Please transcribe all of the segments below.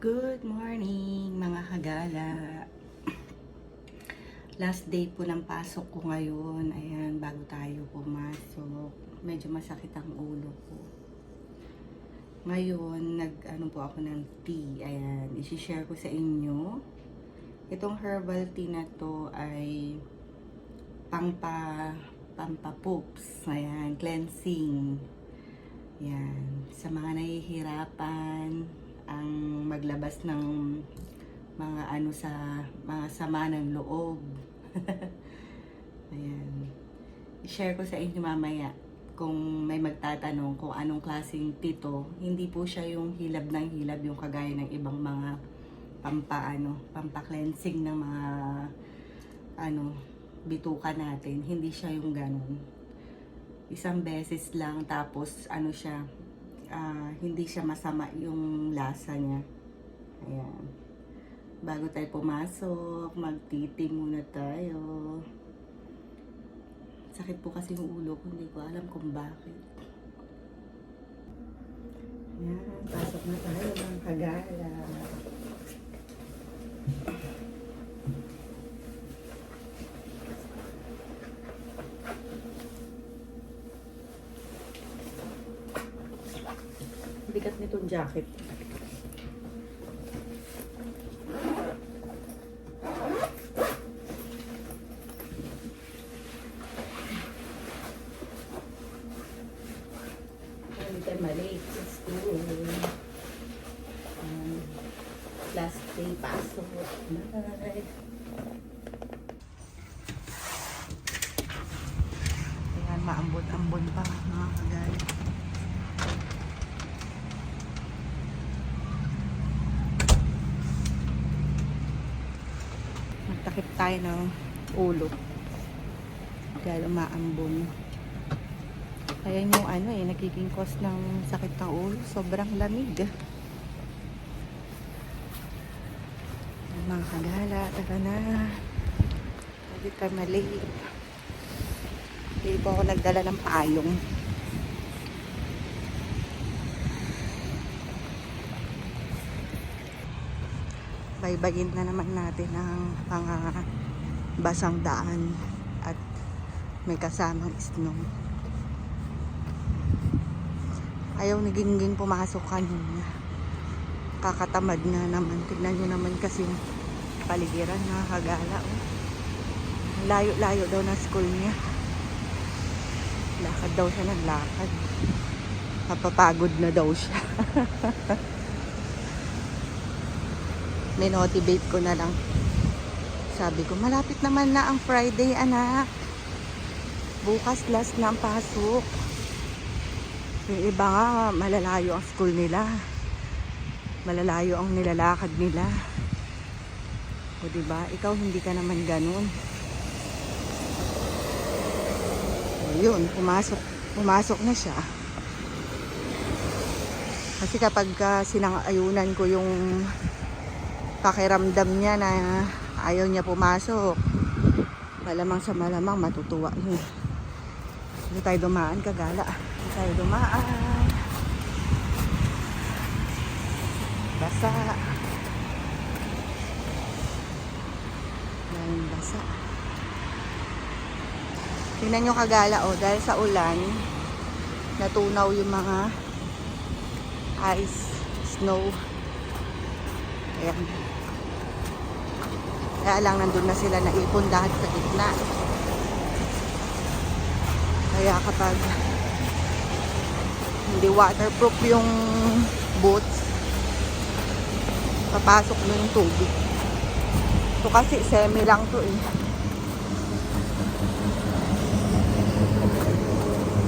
Good morning mga kagala. Last day po ng pasok ko ngayon. Ayan, bago tayo pumasok. Medyo masakit ang ulo ko. Ngayon, nag-ano po ako ng tea. Ayan, isi-share ko sa inyo. Itong herbal tea na to ay pampa-poops. Ayan, cleansing. Ayan, sa mga nahihirapan ang maglabas ng mga mga sama ng loob. Ayan. I-share ko sa inyo mamaya kung may magtatanong kung anong klaseng tito. Hindi po siya yung hilab ng hilab, yung kagaya ng ibang mga pampa-cleansing ng mga bituka natin. Hindi siya yung ganun. Isang beses lang, tapos hindi siya masama yung lasa niya. Ayan. Bago tayo pumasok, magtiti muna tayo. Sakit po kasi yung ulo ko, hindi ko alam kung bakit. Ayan, pasok na tayo mga kagala. Bigat nitong jacket. Hindi tayo malate sa school. Last day pasok. Bye. Ayan, maambon-ambon pa mga kagaya. Takip tayo ng ulo dahil umaambon. Kaya yung nagiging cause ng sakit ng ulo, sobrang lamig. Mga kagala, tara na. Hindi ka mali. Hindi po ako nagdala ng payong. Baybayin na naman natin ang mga basang daan at may kasamang snow. Ayaw ni Gingging pumasok kanina. Kakatamad na naman. Tignan nyo naman kasi paligiran na kagala. Oh. Layo-layo daw na school niya. Lakad daw siya ng lakad. Mapapagod na daw siya. Minotivate ko na lang. Sabi ko, malapit naman na ang Friday, anak. Bukas last na ang pasok. Yung iba nga, malalayo ang school nila. Malalayo ang nilalakad nila. O diba? Ikaw hindi ka naman ganun. O yun, pumasok na siya. Kasi kapag sinangayunan ko yung pakiramdam niya na ayaw niya pumasok, malamang sa malamang matutuwa yun. Hindi tayo dumaan kagala. Hindi tayo dumaan. Basa. Dahil basa. Tingnan nyo kagala dahil sa ulan natunaw yung mga ice, snow. Ayan. Kaya lang nandun na sila naipon lahat sa gitna. Kaya kapag hindi waterproof yung boots, papasok na yung tubig. Ito kasi semi lang to eh.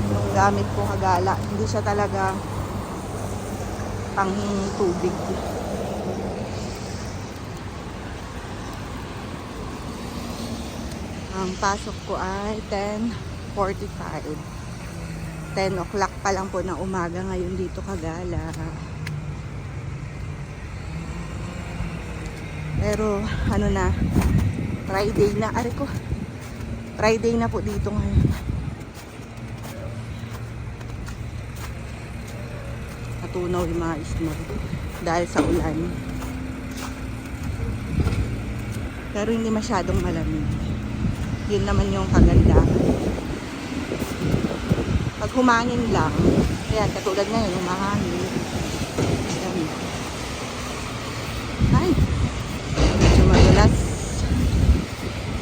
Yung gamit ko kagala, hindi siya talaga pang tubig. Ang pasok ko ay 10:45. 10 o'clock pa lang po ng umaga ngayon dito kagala. Pero Friday na. Friday na po dito ngayon. Natunaw yung mga snow dahil sa ulan. Pero hindi masyadong malamig. Yun naman yung kagandahan. Pag humangin lang, ayan, katulad ngayon, humahangin. Ayan. Ay, medyo madulas.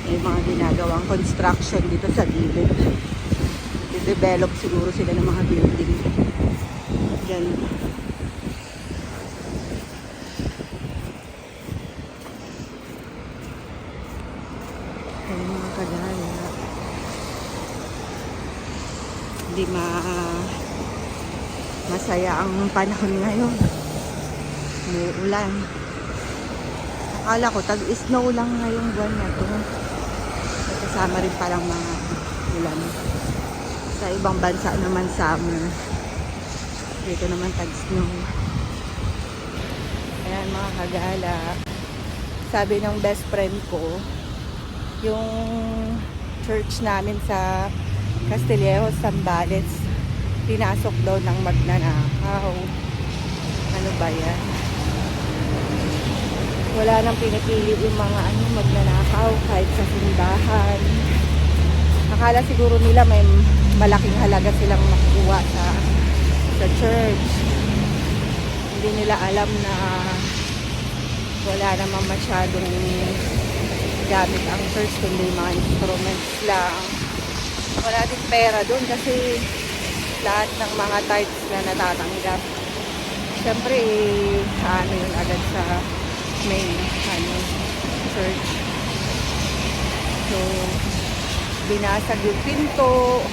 May mga ginagawang construction dito sa gilid. I-develop siguro sila ng mga building. Yan. Ayan mga kagaya. Hindi masaya ang panahon ngayon. Umuulan. Akala ko tag-snow lang ngayong buwan na to. Kasama rin palang mga ulan. Sa ibang bansa naman summer. Dito naman tag-snow. Ayan mga kagala. Sabi ng best friend ko, yung church namin sa Castillejo, Zambales, pinasok daw ng magnanakaw. Ano ba yan? Wala nang pinipili yung mga magnanakaw kahit sa simbahan. Akala siguro nila may malaking halaga silang makukuha sa church. Hindi nila alam na wala namang masyadong gamit ang church kundi mga instruments lang. Wala din pera doon kasi lahat ng mga tithes na natatanggap, syempre yun agad sa main church. So binasag yung pinto,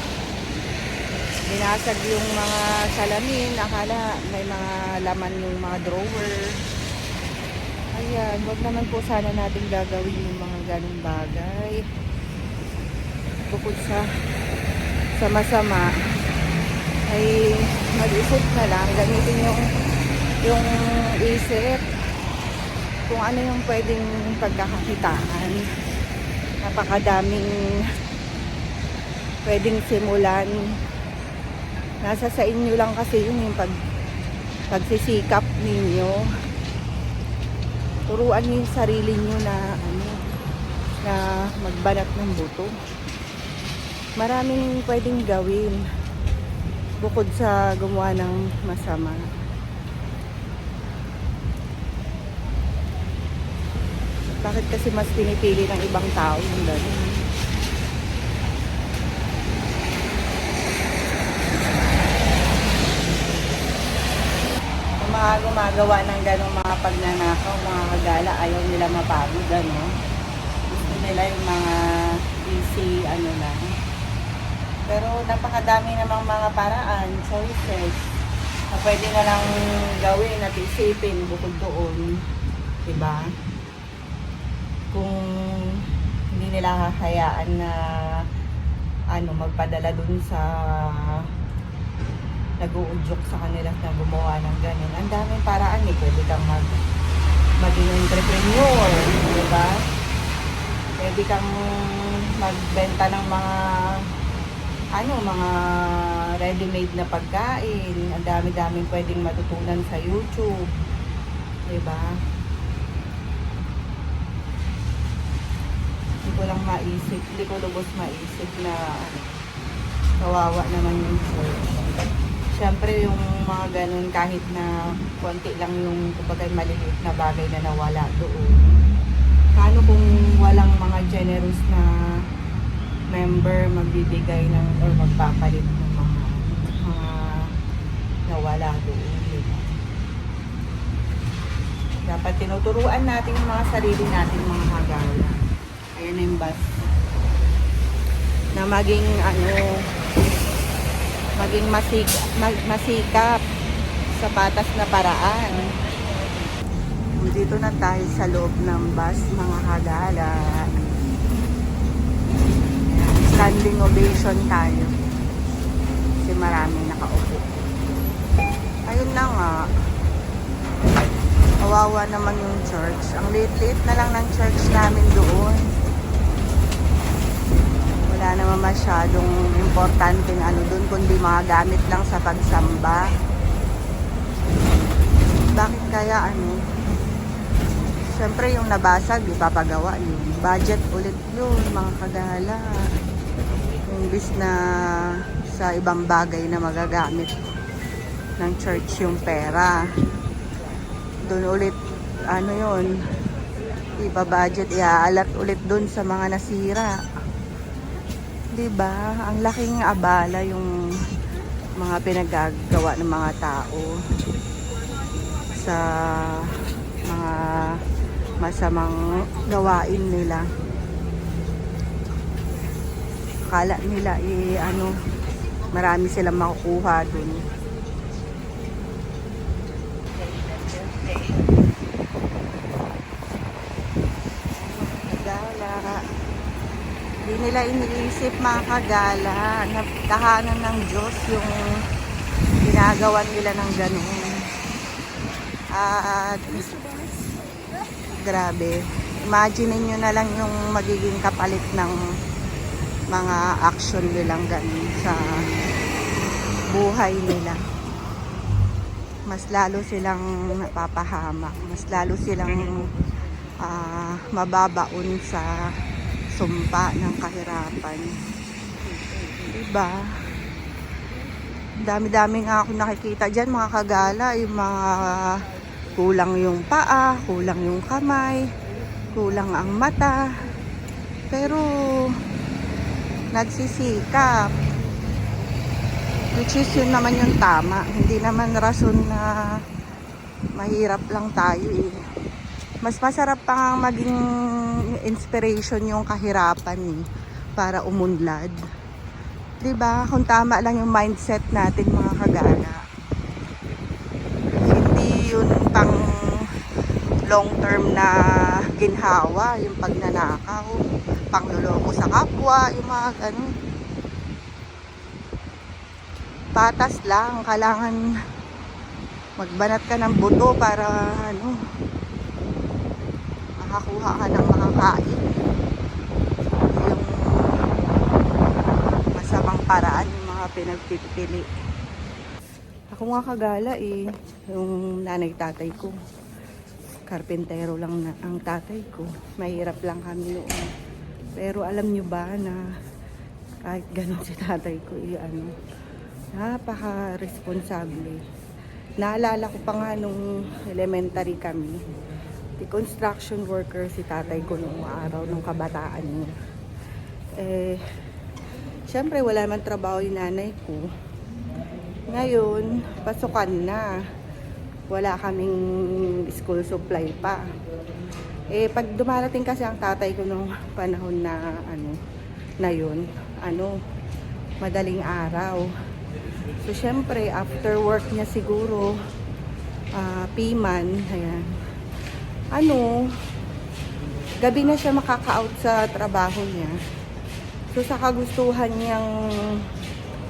binasag yung mga salamin, akala may mga laman yung mga drawer. Ayan, wag naman po sana natin gagawin yung mga ganung bagay. Bukod sa masama ay mag-isip na lang, gamitin yung isip kung ano yung pwedeng pagkakakitaan. Napakadaming pwedeng simulan. Nasa sa inyo lang kasi yung pagsisikap ninyo. Turuan niyo yung sarili niyo na magbanat ng buto. Maraming pwedeng gawin bukod sa gumawa ng masama. Bakit kasi mas pinipili ng ibang tao yung gano'n? Yung mga gumagawa ng gano'ng mga pagnanakaw, mga kagala, ayaw nila mapagod, ano? Gusto nila yung mga easy, lang. Pero napakadami namang mga paraan, choices, na pwede na lang gawin at isipin bukod doon. Diba? Kung hindi nila hahayaan na magpadala dun sa nag-uudyok sa kanila na gumawa ng ganun. Ang daming paraan pwede kang maging entrepreneur, diba? Pwede kang magbenta ng mga mga ready-made na pagkain. Ang dami-daming pwedeng matutunan sa YouTube, diba? Hindi ko lubos maisip na kawawa naman yung church. Siyempre yung mga ganun, kahit na konti lang yung kumbaga maliliit na bagay na nawala doon. Paano kung walang mga generous na member magbibigay or magpapalit ng mga nawala doon, diba? Dapat tinuturuan natin yung mga sarili natin, mga kagala. Ayan na yung bus. Na maging masikap sa patas na paraan. Dito na tayo sa loob ng bus, mga kagala. Standing ovation tayo. Kasi maraming nakaupo. Ayun na nga. Kawawa naman yung church. Ang liit-liit na lang ng church namin doon. Wala naman masyadong importanteng doon, kundi mga gamit lang sa pagsamba. Bakit kaya Siyempre yung nabasag, ipapagawa yun. Budget ulit yun, mga kagala. Imbis na sa ibang bagay na magagamit ng church yung pera. Doon ulit, ano yun, ipa-budget, i-alert ulit doon sa mga nasira. Diba? Ang laking abala yung mga pinagagawa ng mga tao sa mga masamang gawain nila. Akala nila marami silang makukuha dun. Kagala. Hindi nila iniisip, mga kagala, na tahanan ng Diyos yung ginagawa nila ng ganun. At grabe. Imagine nyo na lang yung magiging kapalit ng mga action nilang ganun sa buhay nila. Mas lalo silang napapahamak. Mas lalo silang mababaon sa sumpa ng kahirapan. Diba? Dami-dami nga ako nakikita dyan, mga kagala. Yung mga kulang yung paa, kulang yung kamay, kulang ang mata. Pero nagsisikap. Which is yun naman yung tama. Hindi naman rason na mahirap lang tayo eh. Mas masarap pa nga maging inspiration yung kahirapan eh, para umunlad. Diba? Kung tama lang yung mindset natin, mga kagala. Hindi yun pang long term na ginhawa, yung pagnanakaw, pangluloko sa kapwa, yung mga ganun. Patas lang, kailangan magbanat ka ng buto para makakuha ka ng makakain. Yung masamang paraan yung mga pinagpipili. Ako nga kagala eh, yung nanay-tatay ko, karpentero lang na ang tatay ko. Mahirap lang kami noon. Pero alam nyo ba na kahit ganun si tatay ko napaka-responsable. Naalala ko pa nga nung elementary kami, the construction worker si tatay ko noong araw, nung kabataan niya. Siyempre wala man trabaho yung nanay ko. Ngayon, pasukan na. Wala kaming school supply pa. Pag dumarating kasi ang tatay ko nung panahon na yun, madaling araw. So, syempre, after work niya siguro, P-man, ayan. Gabi na siya makaka-out sa trabaho niya. So, sa kagustuhan niyang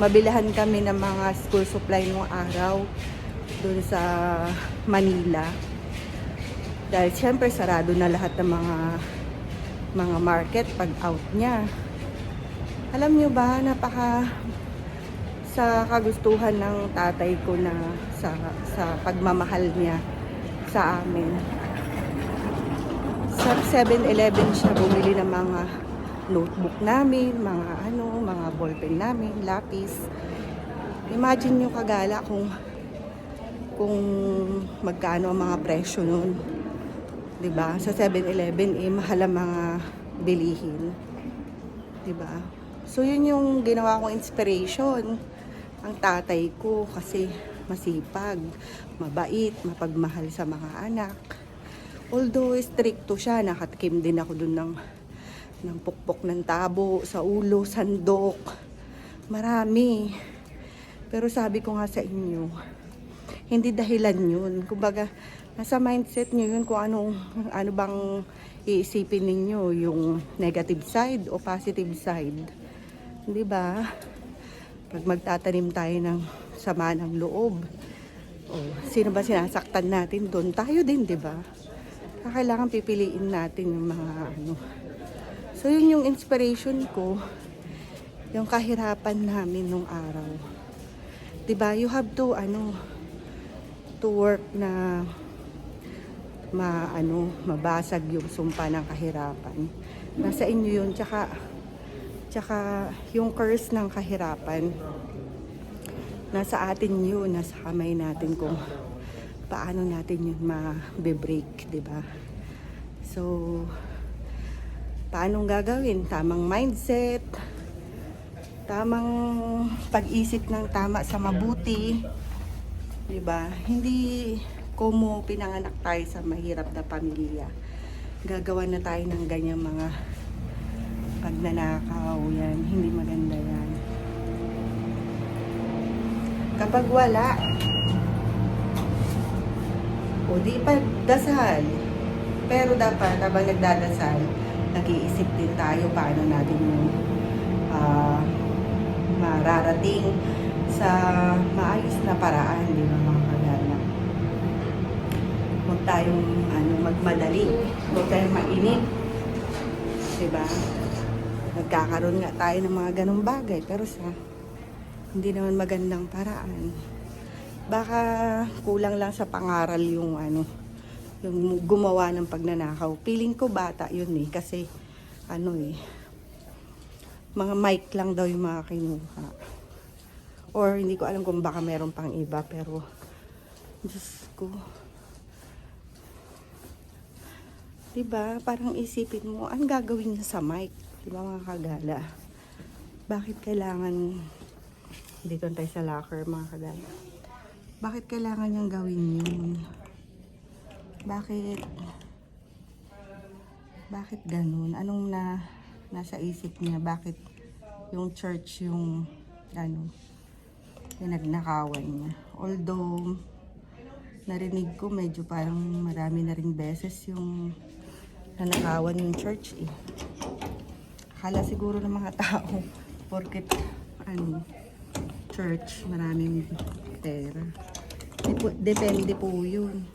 mabilahan kami ng mga school supply nung araw dun sa Manila. Dahil syempre, sarado na lahat ng mga market pag out niya. Alam niyo ba, sa kagustuhan ng tatay ko na sa pagmamahal niya sa amin. Sa 7-Eleven siya bumili ng mga notebook namin, mga ballpen namin, lapis. Imagine nyo kagala kung magkano ang mga presyo nun. 'Di ba? Sa 7-Eleven mahal ang mga bilihin. 'Di ba? So yun yung ginawa kong inspiration. Ang tatay ko kasi masipag, mabait, mapagmahal sa mga anak. Although stricto siya, nakatikim din ako dun ng pukpok ng tabo, sa ulo, sandok. Marami. Pero sabi ko nga sa inyo, hindi dahilan yun. Kumbaga, nasa mindset nyo yun kung ano bang iisipin ninyo, yung negative side o positive side. Di ba? Pag magtatanim tayo ng sama ng loob, sino ba sinasaktan natin doon? Tayo din, di ba? Kailangan pipiliin natin yung mga So, yun yung inspiration ko, yung kahirapan namin nung araw. Di ba? You have to, to work na mabasag yung sumpa ng kahirapan. Nasa inyo yun, tsaka yung curse ng kahirapan, nasa atin yun, nasa kamay natin kung paano natin yun ma-break, di ba? So, paanong gagawin? Tamang mindset, tamang pag-isip ng tama sa mabuti, di ba? Hindi como pinanganak tayo sa mahirap na pamilya, gagawa na tayo ng ganyang mga pagnanakaw, yan, hindi maganda yan. Kapag wala, o di pa dasal. Pero dapat, habang nagdadasal, nag-iisip din tayo paano natin yung mararating sa maayos na paraan, di ba mga kagala? Huwag tayong magmadali, huwag tayong mainip, di ba? Nagkakaroon nga tayo ng mga ganong bagay, pero hindi naman magandang paraan. Baka kulang lang sa pangaral yung yung gumawa ng pagnanakaw. Feeling ko bata yun kasi mga mic lang daw yung mga kinuha. Or hindi ko alam kung baka meron pang iba, pero Diyos ko. Diba? Parang isipin mo, ang gagawin niya sa mic? Diba mga kagala? Bakit kailangan, dito tayo sa locker mga kagala, bakit kailangan niyang gawin yun? Bakit ganun? Anong nasa isip niya? Bakit yung church yung pinagnakawan niya? Although narinig ko medyo parang marami na ring beses yung nanakawan yung church Akala siguro ng mga tao porket church maraming pera. Depende po yun.